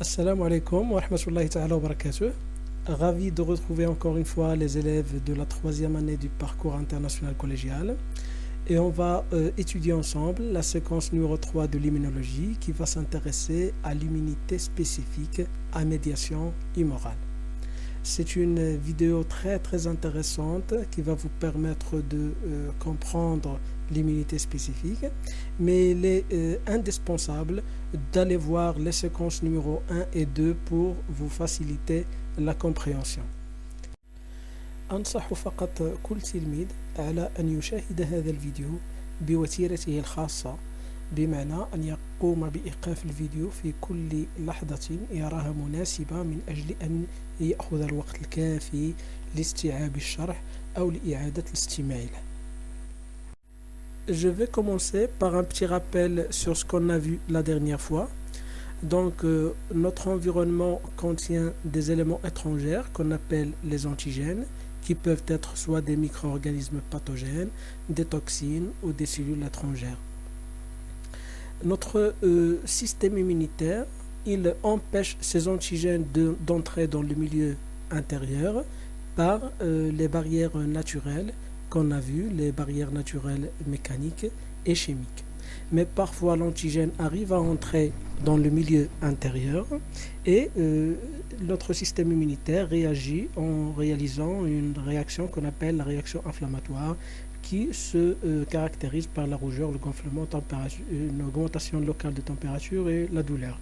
Assalamu alaikum wa rahmatullahi ta'ala wa barakatuh. Ravi de retrouver encore une fois les élèves de la troisième année du parcours international collégial. Et on va étudier ensemble la séquence numéro 3 de l'immunologie qui va s'intéresser à l'immunité spécifique à médiation immorale. C'est une vidéo très intéressante qui va vous permettre de comprendre l'immunité spécifique, mais il est indispensable d'aller voir les séquences numéro 1 et 2 pour vous faciliter la compréhension. أنصح فقط كل تلميذ على أن يشاهد هذا الفيديو بوتيرته الخاصة، بمعنى أن يقوم بإيقاف الفيديو في كل لحظة يراها مناسبة من أجل أن يأخذ الوقت الكافي لاستيعاب الشرح أو لإعادة الاستماع له. Je vais commencer par un petit rappel sur ce qu'on a vu la dernière fois. Donc, notre environnement contient des éléments étrangers qu'on appelle les antigènes, qui peuvent être soit des micro-organismes pathogènes, des toxines ou des cellules étrangères. Notre système immunitaire, il empêche ces antigènes d'entrer dans le milieu intérieur par les barrières naturelles qu'on a vues, les barrières naturelles mécaniques et chimiques. Mais parfois l'antigène arrive à entrer dans le milieu intérieur et notre système immunitaire réagit en réalisant une réaction qu'on appelle la réaction inflammatoire qui se caractérise par la rougeur, le gonflement, une augmentation locale de température et la douleur.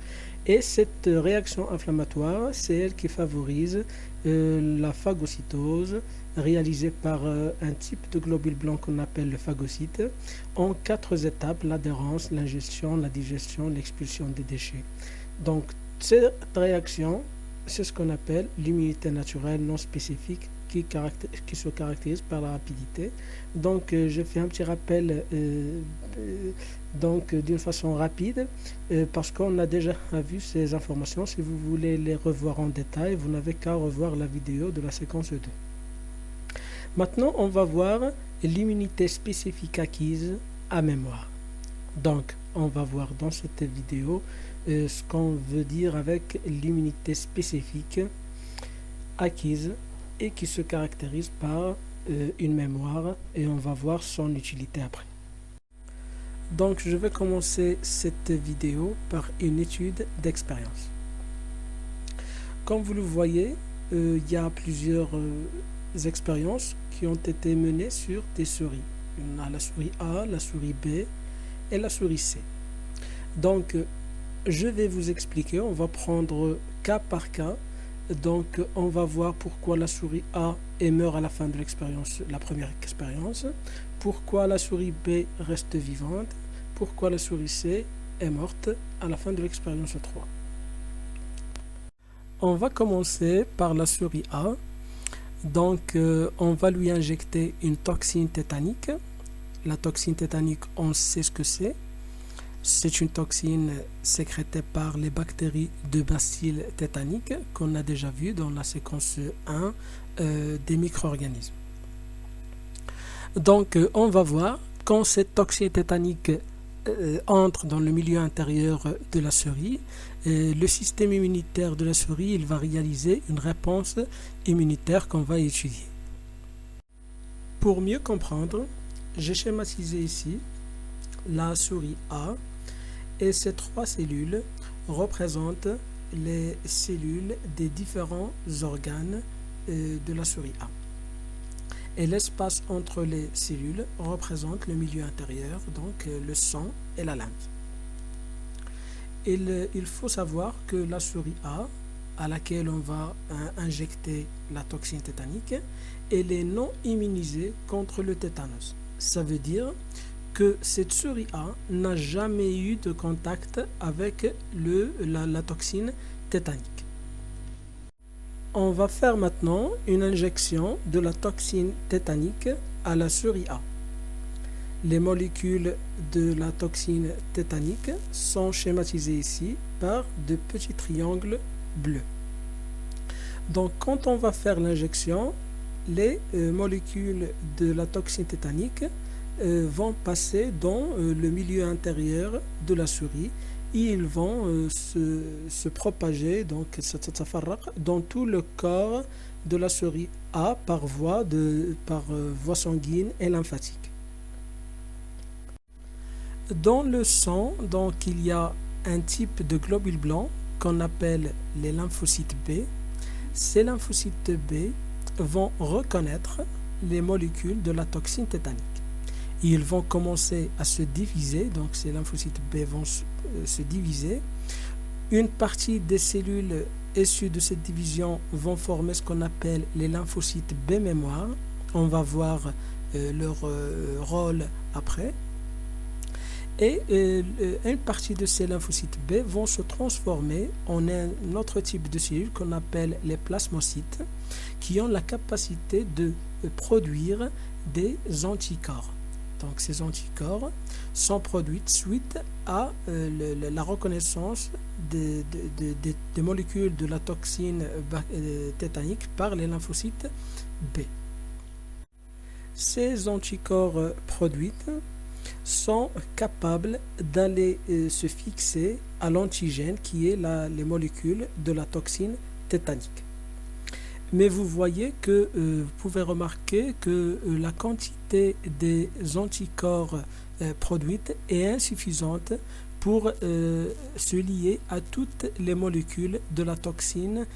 Et cette réaction inflammatoire, c'est elle qui favorise la phagocytose réalisée par un type de globule blanc qu'on appelle le phagocyte en 4 étapes: l'adhérence, l'ingestion, la digestion, l'expulsion des déchets. Donc cette réaction, c'est ce qu'on appelle l'immunité naturelle non spécifique qui se caractérise par la rapidité. Donc je fais un petit rappel d'une façon rapide parce qu'on a déjà vu ces informations. Si vous voulez les revoir en détail, vous n'avez qu'à revoir la vidéo de la séquence 2. Maintenant, on va voir l'immunité spécifique acquise à mémoire. Donc, on va voir dans cette vidéo ce qu'on veut dire avec l'immunité spécifique acquise et qui se caractérise par une mémoire, et on va voir son utilité après. Donc, je vais commencer cette vidéo par une étude d'expérience. Comme vous le voyez, il y a plusieurs expériences qui ont été menées sur des souris. On a la souris A, la souris B et la souris C. Donc, je vais vous expliquer, on va prendre cas par cas. Donc, on va voir pourquoi la souris A meurt à la fin de l'expérience, la première expérience, pourquoi la souris B reste vivante, pourquoi la souris C est morte à la fin de l'expérience 3. On va commencer par la souris A. Donc, on va lui injecter une toxine tétanique. La toxine tétanique, on sait ce que c'est. C'est une toxine sécrétée par les bactéries de bacilles tétaniques qu'on a déjà vu dans la séquence 1 des micro-organismes. Donc, on va voir quand cette toxine tétanique entre dans le milieu intérieur de la souris, le système immunitaire de la souris, il va réaliser une réponse immunitaire qu'on va étudier. Pour mieux comprendre, j'ai schématisé ici la souris A, et ces 3 cellules représentent les cellules des différents organes de la souris A. Et l'espace entre les cellules représente le milieu intérieur, donc le sang et la lymphe. Il faut savoir que la souris A, à laquelle on va injecter la toxine tétanique, elle est non immunisée contre le tétanos. Ça veut dire que cette souris A n'a jamais eu de contact avec la toxine tétanique. On va faire maintenant une injection de la toxine tétanique à la souris A. Les molécules de la toxine tétanique sont schématisées ici par de petits triangles bleus. Donc, quand on va faire l'injection, les molécules de la toxine tétanique vont passer dans le milieu intérieur de la souris et ils vont se propager donc dans tout le corps de la souris A par voie sanguine et lymphatique. Dans le sang, donc, il y a un type de globules blancs qu'on appelle les lymphocytes B. Ces lymphocytes B vont reconnaître les molécules de la toxine tétanique. Ils vont commencer à se diviser, donc ces lymphocytes B vont se diviser. Une partie des cellules issues de cette division vont former ce qu'on appelle les lymphocytes B mémoire. On va voir leur rôle après. Et une partie de ces lymphocytes B vont se transformer en un autre type de cellules qu'on appelle les plasmocytes, qui ont la capacité de produire des anticorps. Donc ces anticorps sont produits suite à la reconnaissance des molécules de la toxine tétanique par les lymphocytes B. Ces anticorps produits sont capables d'aller se fixer à l'antigène qui est les molécules de la toxine tétanique. Mais vous voyez que vous pouvez remarquer que la quantité des anticorps produites est insuffisante pour se lier à toutes les molécules de la toxine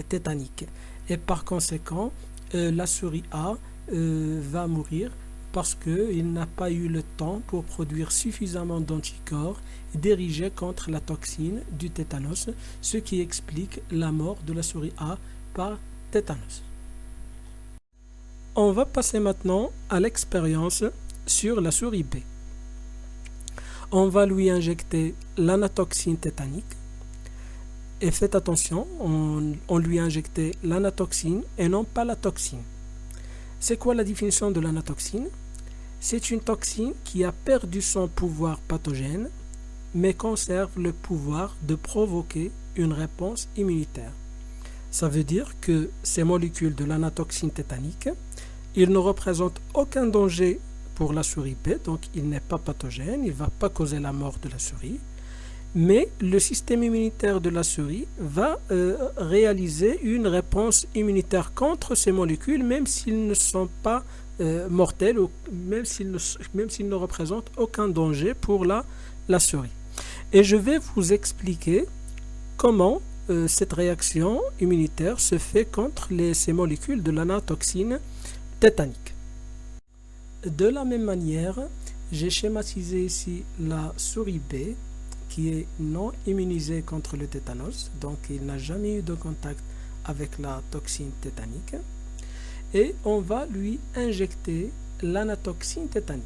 tétanique. Et par conséquent, la souris A va mourir parce qu'il n'a pas eu le temps pour produire suffisamment d'anticorps dirigés contre la toxine du tétanos, ce qui explique la mort de la souris A par tétanos. On va passer maintenant à l'expérience sur la souris B. On va lui injecter l'anatoxine tétanique. Et faites attention, on lui a injecté l'anatoxine et non pas la toxine. C'est quoi la définition de l'anatoxine? C'est une toxine qui a perdu son pouvoir pathogène, mais conserve le pouvoir de provoquer une réponse immunitaire. Ça veut dire que ces molécules de l'anatoxine tétanique, ils ne représentent aucun danger pour la souris B, donc il n'est pas pathogène, il ne va pas causer la mort de la souris, mais le système immunitaire de la souris va réaliser une réponse immunitaire contre ces molécules, même s'ils ne sont pas mortels, ou même s'ils ne représentent aucun danger pour la souris. Et je vais vous expliquer comment cette réaction immunitaire se fait contre ces molécules de l'anatoxine tétanique. De la même manière, j'ai schématisé ici la souris B qui est non immunisée contre le tétanos, donc il n'a jamais eu de contact avec la toxine tétanique, et on va lui injecter l'anatoxine tétanique.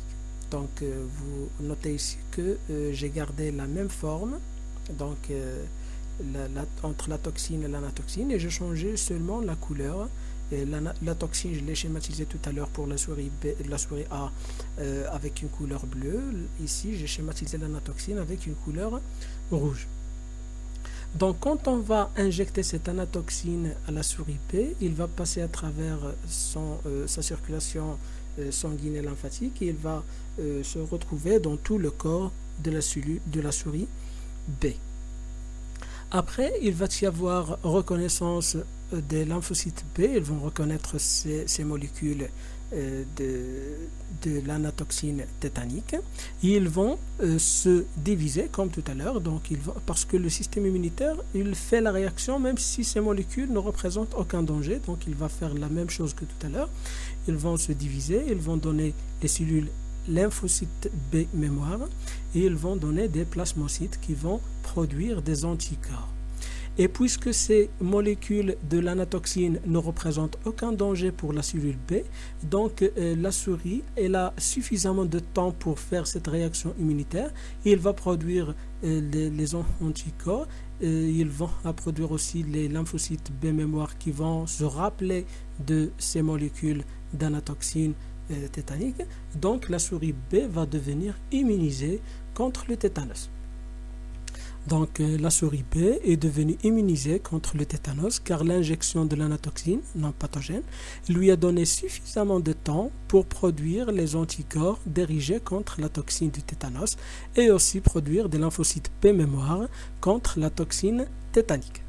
Donc vous notez ici que j'ai gardé la même forme, donc entre la toxine et l'anatoxine, et j'ai changé seulement la couleur. Et la toxine, je l'ai schématisée tout à l'heure pour la souris A avec une couleur bleue. Ici, j'ai schématisé l'anatoxine avec une couleur rouge. Donc, quand on va injecter cette anatoxine à la souris B, il va passer à travers sa circulation sanguine et lymphatique et il va se retrouver dans tout le corps de la souris B. Après, il va y avoir reconnaissance des lymphocytes B. Ils vont reconnaître ces molécules de l'anatoxine tétanique. Et ils vont se diviser comme tout à l'heure. Donc, parce que le système immunitaire, il fait la réaction même si ces molécules ne représentent aucun danger. Donc, il va faire la même chose que tout à l'heure. Ils vont se diviser. Ils vont donner les cellules lymphocytes B mémoire et ils vont donner des plasmocytes qui vont produire des anticorps. Et puisque ces molécules de l'anatoxine ne représentent aucun danger pour la cellule B, donc la souris elle a suffisamment de temps pour faire cette réaction immunitaire et il va produire les anticorps. Ils vont produire aussi les lymphocytes B mémoire qui vont se rappeler de ces molécules d'anatoxine tétanique. Donc la souris B va devenir immunisée contre le tétanos. Donc la souris B est devenue immunisée contre le tétanos car l'injection de l'anatoxine non pathogène lui a donné suffisamment de temps pour produire les anticorps dirigés contre la toxine du tétanos et aussi produire des lymphocytes B mémoire contre la toxine tétanique.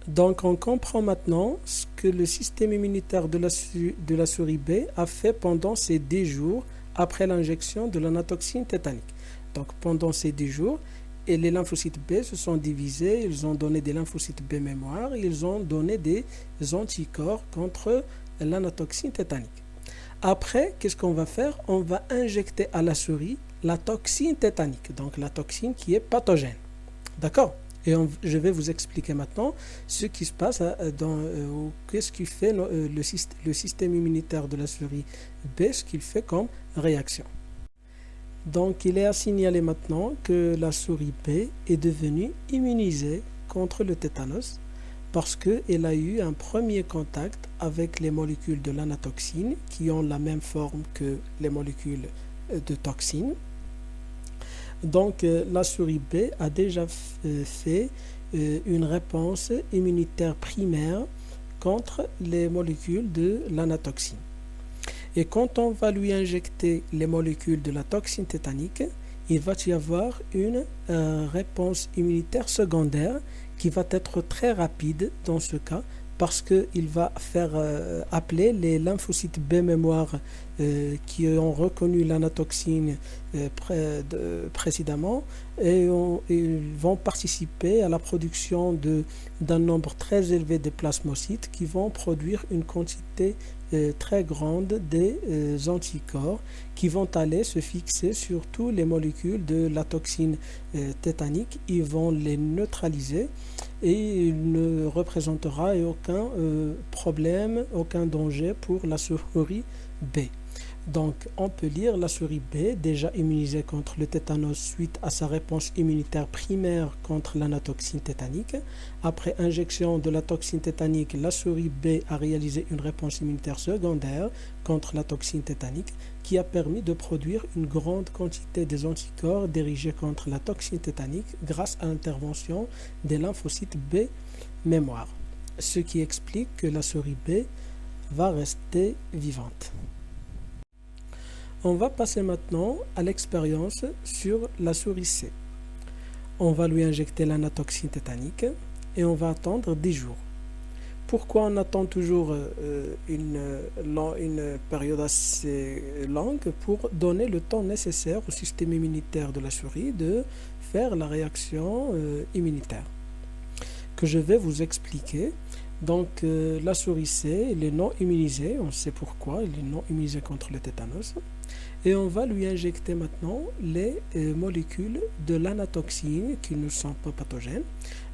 Donc on comprend maintenant ce que le système immunitaire de la souris B a fait pendant ces 10 jours après l'injection de l'anatoxine tétanique. Donc pendant ces 10 jours, et les lymphocytes B se sont divisés, ils ont donné des lymphocytes B mémoire, ils ont donné des anticorps contre l'anatoxine tétanique. Après, qu'est-ce qu'on va faire? On va injecter à la souris la toxine tétanique, donc la toxine qui est pathogène. D'accord? Et je vais vous expliquer maintenant ce qui se passe qu'est-ce qui fait le système immunitaire de la souris B, ce qu'il fait comme réaction. Donc, il est à signaler maintenant que la souris B est devenue immunisée contre le tétanos parce qu'elle a eu un premier contact avec les molécules de l'anatoxine qui ont la même forme que les molécules de toxine. Donc, la souris B a déjà fait une réponse immunitaire primaire contre les molécules de l'anatoxine. Et quand on va lui injecter les molécules de la toxine tétanique, il va y avoir une réponse immunitaire secondaire qui va être très rapide dans ce cas parce qu'il va faire appeler les lymphocytes B mémoire qui ont reconnu l'anatoxine précédemment et ils vont participer à la production d'un nombre très élevé de plasmocytes qui vont produire une quantité très grande des anticorps qui vont aller se fixer sur toutes les molécules de la toxine tétanique. Ils vont les neutraliser et il ne représentera aucun problème, aucun danger pour la souris B. Donc, on peut lire la souris B, déjà immunisée contre le tétanos suite à sa réponse immunitaire primaire contre l'anatoxine tétanique. Après injection de la toxine tétanique, la souris B a réalisé une réponse immunitaire secondaire contre la toxine tétanique qui a permis de produire une grande quantité des anticorps dirigés contre la toxine tétanique grâce à l'intervention des lymphocytes B mémoire, ce qui explique que la souris B va rester vivante. On va passer maintenant à l'expérience sur la souris C. On va lui injecter l'anatoxine tétanique et on va attendre 10 jours. Pourquoi on attend toujours une période assez longue? Pour donner le temps nécessaire au système immunitaire de la souris de faire la réaction immunitaire que je vais vous expliquer. Donc la souris C, elle est non immunisée, on sait pourquoi, elle est non immunisée contre le tétanos. Et on va lui injecter maintenant les molécules de l'anatoxine qui ne sont pas pathogènes.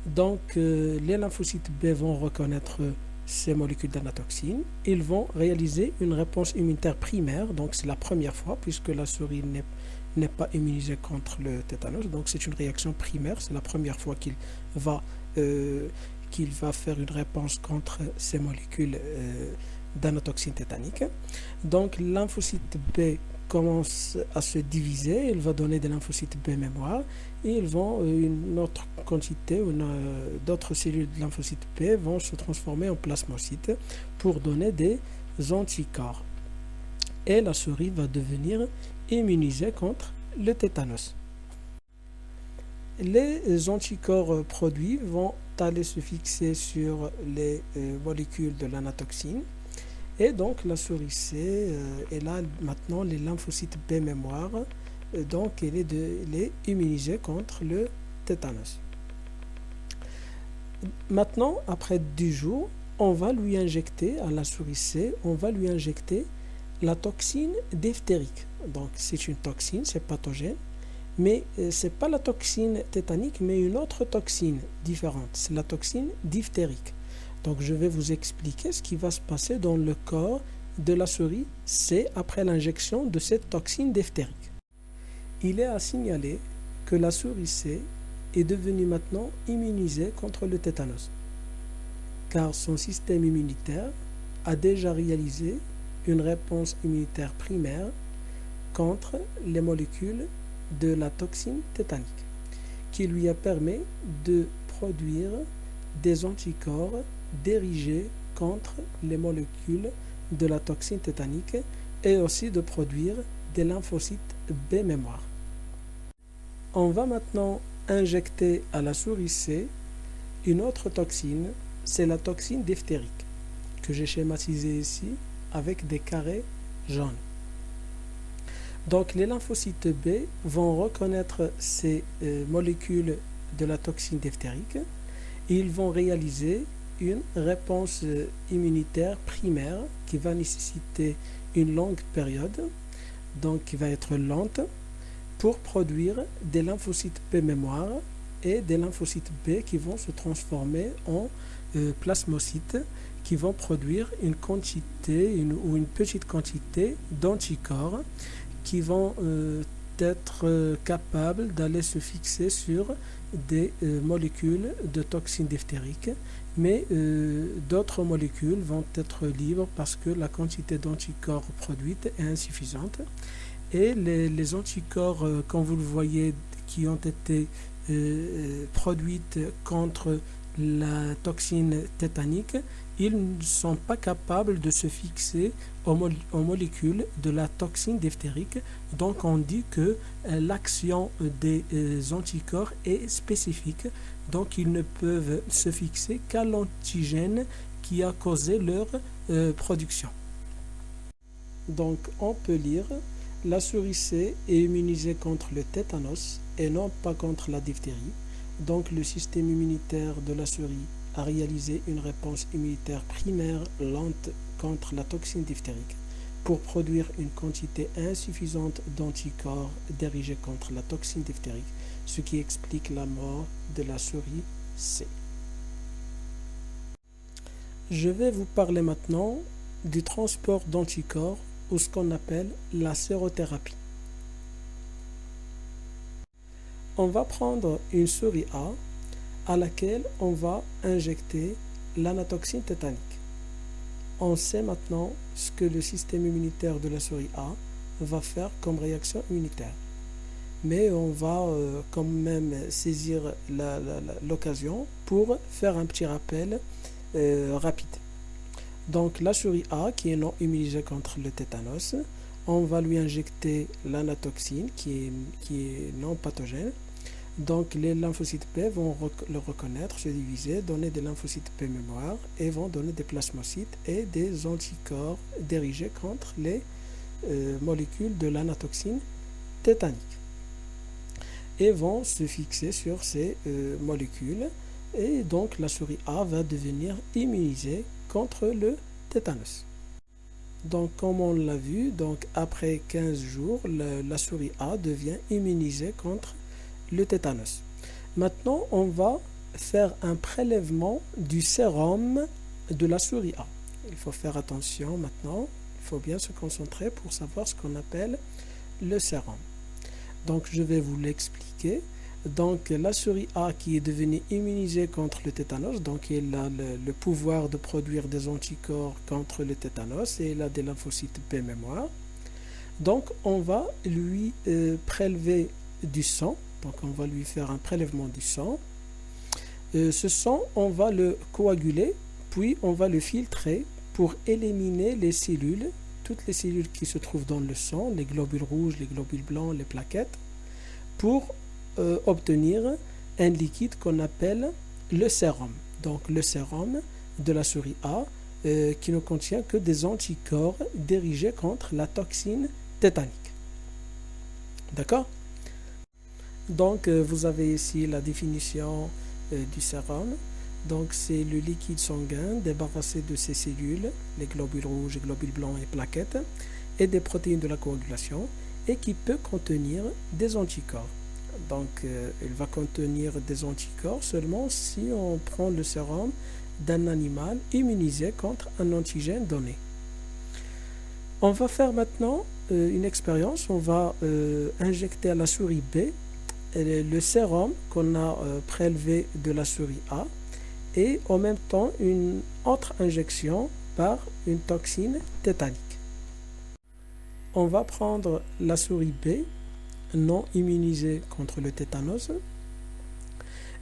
Donc les lymphocytes B vont reconnaître ces molécules d'anatoxine. Ils vont réaliser une réponse immunitaire primaire, donc c'est la première fois puisque la souris n'est pas immunisée contre le tétanos. Donc c'est une réaction primaire, c'est la première fois qu'il va faire une réponse contre ces molécules d'anatoxine tétanique. Donc lymphocyte B commence à se diviser, il va donner des lymphocytes B mémoire et ils vont une autre quantité, d'autres cellules de lymphocytes B vont se transformer en plasmocytes pour donner des anticorps. Et la souris va devenir immunisée contre le tétanos. Les anticorps produits vont aller se fixer sur les molécules de l'anatoxine. Et donc la souris C, elle a maintenant les lymphocytes B mémoire, donc elle est immunisée contre le tétanos. Maintenant, après 10 jours, on va lui injecter, à la souris C, on va lui injecter la toxine diphtérique. Donc c'est une toxine, c'est pathogène, mais ce n'est pas la toxine tétanique, mais une autre toxine différente, c'est la toxine diphtérique. Donc je vais vous expliquer ce qui va se passer dans le corps de la souris C après l'injection de cette toxine diphtérique. Il est à signaler que la souris C est devenue maintenant immunisée contre le tétanos, car son système immunitaire a déjà réalisé une réponse immunitaire primaire contre les molécules de la toxine tétanique, qui lui a permis de produire des anticorps dirigés contre les molécules de la toxine tétanique et aussi de produire des lymphocytes B mémoire. On va maintenant injecter à la souris C une autre toxine, c'est la toxine diphtérique, que j'ai schématisée ici avec des carrés jaunes. Donc les lymphocytes B vont reconnaître ces molécules de la toxine diphtérique et ils vont réaliser une réponse immunitaire primaire qui va nécessiter une longue période, donc qui va être lente, pour produire des lymphocytes B mémoire et des lymphocytes B qui vont se transformer en plasmocytes qui vont produire une quantité ou une petite quantité d'anticorps qui vont être capables d'aller se fixer sur des molécules de toxine diphtérique, mais d'autres molécules vont être libres parce que la quantité d'anticorps produite est insuffisante. Et les anticorps, comme vous le voyez, qui ont été produites contre la toxine tétanique, ils ne sont pas capables de se fixer aux molécules de la toxine diphtérique. Donc on dit que l'action des anticorps est spécifique, donc ils ne peuvent se fixer qu'à l'antigène qui a causé leur production. Donc on peut lire: la souris C est immunisée contre le tétanos et non pas contre la diphtérie. Donc le système immunitaire de la souris a réalisé une réponse immunitaire primaire lente contre la toxine diphtérique pour produire une quantité insuffisante d'anticorps dirigés contre la toxine diphtérique, ce qui explique la mort de la souris C. Je vais vous parler maintenant du transport d'anticorps ou ce qu'on appelle la sérothérapie. On va prendre une souris A à laquelle on va injecter l'anatoxine tétanique. On sait maintenant ce que le système immunitaire de la souris A va faire comme réaction immunitaire. Mais on va quand même saisir l'occasion pour faire un petit rappel rapide. Donc la souris A qui est non immunisée contre le tétanos, on va lui injecter l'anatoxine qui est non pathogène. Donc les lymphocytes P vont le reconnaître, se diviser, donner des lymphocytes P mémoire et vont donner des plasmocytes et des anticorps dirigés contre les molécules de l'anatoxine tétanique et vont se fixer sur ces molécules, et donc la souris A va devenir immunisée contre le tétanos. Donc comme on l'a vu, donc après 15 jours, la souris A devient immunisée contre le tétanos. Maintenant, on va faire un prélèvement du sérum de la souris A. Il faut faire attention maintenant, il faut bien se concentrer pour savoir ce qu'on appelle le sérum. Donc je vais vous l'expliquer. Donc la souris A qui est devenue immunisée contre le tétanos, donc elle a le pouvoir de produire des anticorps contre le tétanos et elle a des lymphocytes B mémoire. Donc on va lui prélever du sang. Donc on va lui faire un prélèvement du sang. Ce sang, on va le coaguler, puis on va le filtrer pour éliminer les cellules, toutes les cellules qui se trouvent dans le sang, les globules rouges, les globules blancs, les plaquettes, pour obtenir un liquide qu'on appelle le sérum. Donc le sérum de la souris A qui ne contient que des anticorps dirigés contre la toxine tétanique. D'accord ? Donc vous avez ici la définition du sérum. Donc c'est le liquide sanguin débarrassé de ces cellules, les globules rouges, les globules blancs et plaquettes, et des protéines de la coagulation, et qui peut contenir des anticorps. Donc il va contenir des anticorps seulement si on prend le sérum d'un animal immunisé contre un antigène donné. On va faire maintenant une expérience. On va injecter à la souris B le sérum qu'on a prélevé de la souris A et en même temps une autre injection par une toxine tétanique. On va prendre la souris B non immunisée contre le tétanos.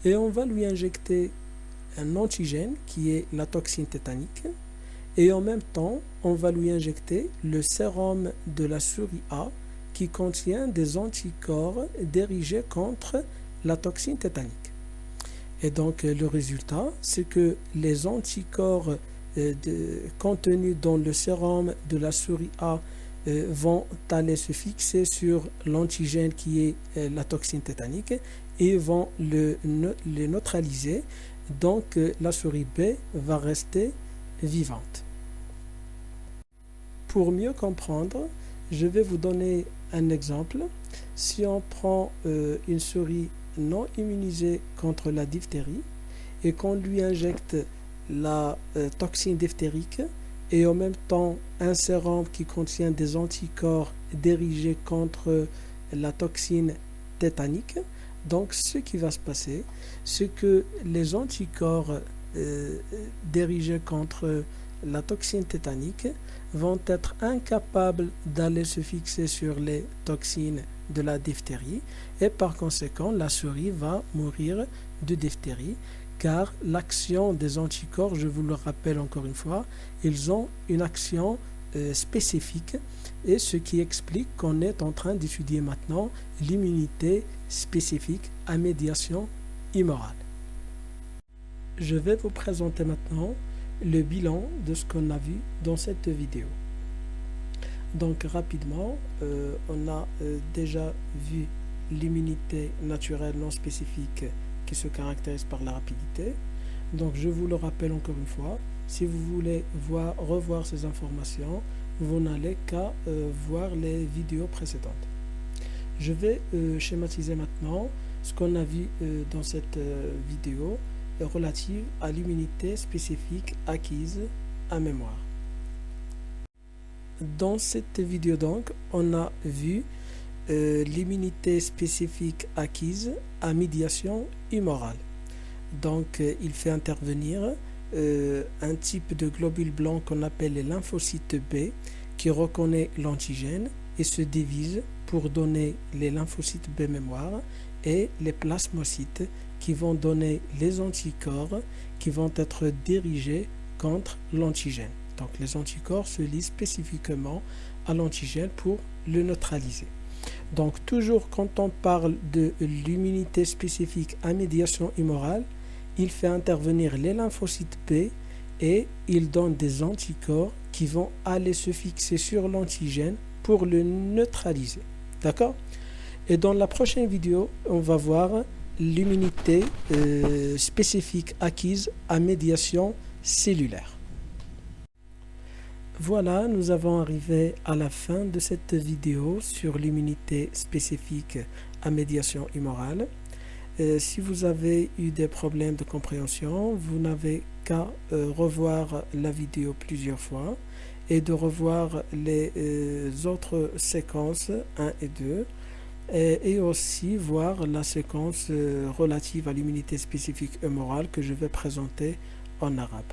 et on va lui injecter un antigène qui est la toxine tétanique, et en même temps on va lui injecter le sérum de la souris A qui contient des anticorps dirigés contre la toxine tétanique. Et donc le résultat, c'est que les anticorps contenus dans le sérum de la souris A vont aller se fixer sur l'antigène qui est la toxine tétanique et vont le neutraliser. Donc la souris B va rester vivante. Pour mieux comprendre, je vais vous donner un exemple. Si on prend une souris non immunisée contre la diphtérie et qu'on lui injecte la toxine diphtérique et en même temps un sérum qui contient des anticorps dirigés contre la toxine tétanique, donc ce qui va se passer, c'est que les anticorps dirigés contre la toxine tétanique vont être incapables d'aller se fixer sur les toxines de la diphtérie et par conséquent la souris va mourir de diphtérie car l'action des anticorps, je vous le rappelle encore une fois, ils ont une action spécifique et ce qui explique qu'on est en train d'étudier maintenant l'immunité spécifique à médiation hummorale. Je vais vous présenter maintenant le bilan de ce qu'on a vu dans cette vidéo. Donc rapidement, on a déjà vu l'immunité naturelle non spécifique qui se caractérise par la rapidité. Donc je vous le rappelle encore une fois, si vous voulez revoir ces informations, vous n'allez qu'à voir les vidéos précédentes. Je vais schématiser maintenant ce qu'on a vu dans cette vidéo relative à l'immunité spécifique acquise à mémoire. Dans cette vidéo donc, on a vu l'immunité spécifique acquise à médiation hummorale. Donc il fait intervenir un type de globule blanc qu'on appelle les lymphocytes B qui reconnaît l'antigène et se divise pour donner les lymphocytes B mémoire et les plasmocytes qui vont donner les anticorps qui vont être dirigés contre l'antigène. Donc les anticorps se lient spécifiquement à l'antigène pour le neutraliser. Donc toujours quand on parle de l'immunité spécifique à médiation hummorale, il fait intervenir les lymphocytes B et il donne des anticorps qui vont aller se fixer sur l'antigène pour le neutraliser. D'accord? Et dans la prochaine vidéo, on va voir l'immunité spécifique acquise à médiation cellulaire. Voilà, nous avons arrivé à la fin de cette vidéo sur l'immunité spécifique à médiation hummorale. Si vous avez eu des problèmes de compréhension, vous n'avez qu'à revoir la vidéo plusieurs fois et de revoir les autres séquences 1 et 2 et aussi voir la séquence relative à l'immunité spécifique hummorale que je vais présenter en arabe.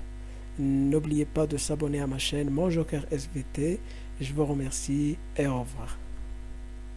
N'oubliez pas de s'abonner à ma chaîne Mon Joker SVT. Je vous remercie et au revoir.